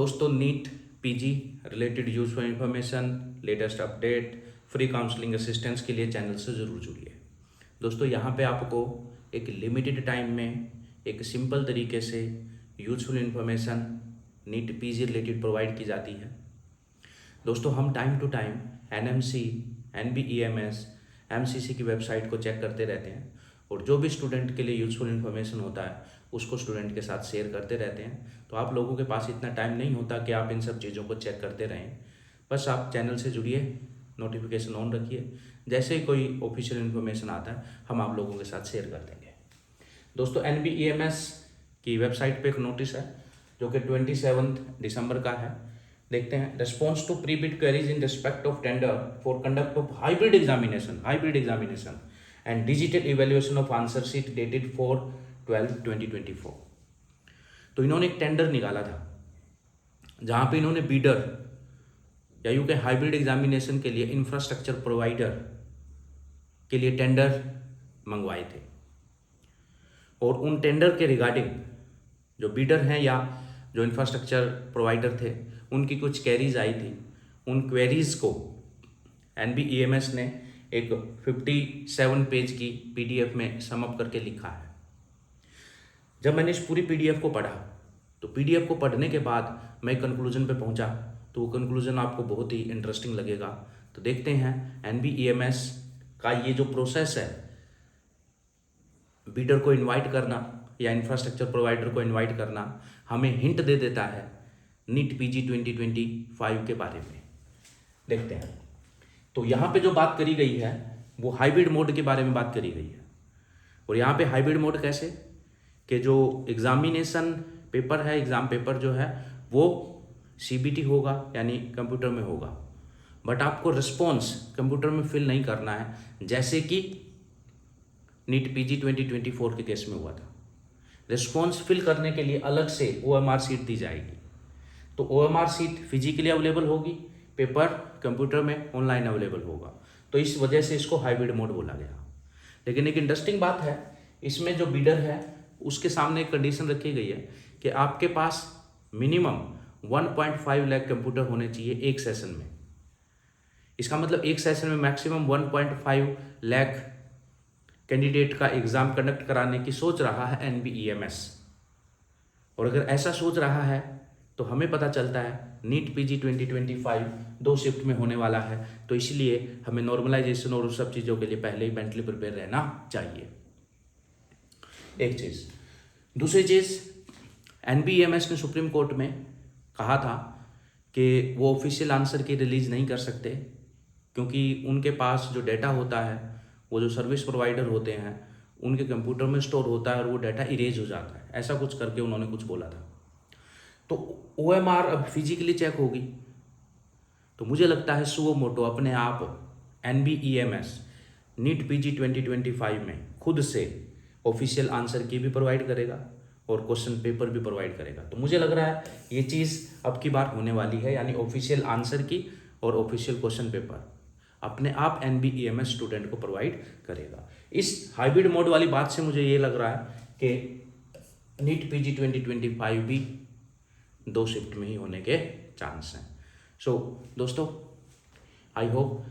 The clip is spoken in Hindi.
दोस्तों NEET PG related useful information, latest update, free counselling assistance के लिए चैनल से ज़रूर जुड़िए। दोस्तों यहाँ पे आपको एक लिमिटेड टाइम में एक सिंपल तरीके से useful information NEET PG related provide की जाती है। दोस्तों हम time to time NMC, NBEMS, MCC की वेबसाइट को चेक करते रहते हैं और जो भी स्टूडेंट के लिए यूजफुल इन्फॉर्मेशन होता है उसको स्टूडेंट के साथ शेयर करते रहते हैं। तो आप लोगों के पास इतना टाइम नहीं होता कि आप इन सब चीज़ों को चेक करते रहें। बस आप चैनल से जुड़िए, नोटिफिकेशन ऑन रखिए, जैसे ही कोई ऑफिशियल इन्फॉर्मेशन आता है हम आप लोगों के साथ शेयर कर देंगे। दोस्तों एनबीईएमएस की वेबसाइट पे एक नोटिस है जो कि 27 दिसंबर का है। देखते हैं। Response to pre bid queries in respect of tender for conduct of hybrid examination and digital evaluation of answer sheet dated 4/12/2024। तो इन्होंने एक टेंडर निकाला था जहां पे इन्होंने बीडर या यूं के हाइब्रिड एग्जामिनेशन के लिए इंफ्रास्ट्रक्चर प्रोवाइडर के लिए टेंडर मंगवाए थे और उन टेंडर के रिगार्डिंग जो बीडर हैं या जो इंफ्रास्ट्रक्चर प्रोवाइडर थे उनकी कुछ क्वेरीज आई थी। उन क्वेरीज को एनबीईएमएस ने एक 57 पेज की पीडीएफ में समअप करके लिखा है। जब मैंने इस पूरी पीडीएफ को पढ़ा तो पीडीएफ को पढ़ने के बाद मैं कंक्लूजन पे पहुंचा, तो वो कंक्लूजन आपको बहुत ही इंटरेस्टिंग लगेगा। तो देखते हैं एनबीईएमएस का ये जो प्रोसेस है, बीडर को इनवाइट करना या इंफ्रास्ट्रक्चर प्रोवाइडर को इनवाइट करना, हमें हिंट दे देता है नीट पीजी 2025 के बारे में। देखते हैं। तो यहाँ पे जो बात करी गई है वो हाइब्रिड मोड के बारे में बात करी गई है। और यहाँ पे हाइब्रिड मोड कैसे कि जो एग्जामिनेशन पेपर है, एग्जाम पेपर जो है वो सीबीटी होगा यानी कंप्यूटर में होगा, बट आपको रिस्पॉन्स कंप्यूटर में फिल नहीं करना है, जैसे कि नीट पीजी 2024 के केस में हुआ था। रिस्पॉन्स फिल करने के लिए अलग से ओएमआर सीट दी जाएगी। तो ओएमआर सीट फिजिकली अवेलेबल होगी, पेपर कंप्यूटर में ऑनलाइन अवेलेबल होगा। तो इस वजह से इसको हाइब्रिड मोड बोला गया। लेकिन एक इंटरेस्टिंग बात है, इसमें जो बीडर है उसके सामने एक कंडीशन रखी गई है कि आपके पास मिनिमम 1.5 लाख कंप्यूटर होने चाहिए एक सेशन में। इसका मतलब एक सेशन में मैक्सिमम 1.5 लाख कैंडिडेट का एग्जाम कंडक्ट कराने की सोच रहा है एनबीईएमएस। और अगर ऐसा सोच रहा है तो हमें पता चलता है नीट पीजी 2025 2 शिफ्ट में होने वाला है, तो इसलिए हमें नॉर्मलाइजेशन और उस सब चीज़ों के लिए पहले ही मेंटली प्रिपेयर रहना चाहिए। एक चीज़। दूसरी चीज़, एनबीईएमएस ने सुप्रीम कोर्ट में कहा था कि वो ऑफिशियल आंसर की रिलीज नहीं कर सकते क्योंकि उनके पास जो डाटा होता है वो जो सर्विस प्रोवाइडर होते हैं उनके कंप्यूटर में स्टोर होता है और वो डाटा इरेज हो जाता है, ऐसा कुछ करके उन्होंने कुछ बोला था। तो ओएमआर अब फिजिकली चेक होगी। तो मुझे लगता है सुओ मोटो अपने आप एनबीईएमएस नीट पीजी 2025 में खुद से ऑफिशियल आंसर की भी प्रोवाइड करेगा और क्वेश्चन पेपर भी प्रोवाइड करेगा। तो मुझे लग रहा है ये चीज़ अब की बार होने वाली है, यानी ऑफिशियल आंसर की और ऑफिशियल क्वेश्चन पेपर अपने आप एनबीईएमएस स्टूडेंट को प्रोवाइड करेगा। इस हाइब्रिड मोड वाली बात से मुझे ये लग रहा है कि नीट पीजी 2025 भी 2 शिफ्ट में ही होने के चांस हैं। सो दोस्तों, आई होप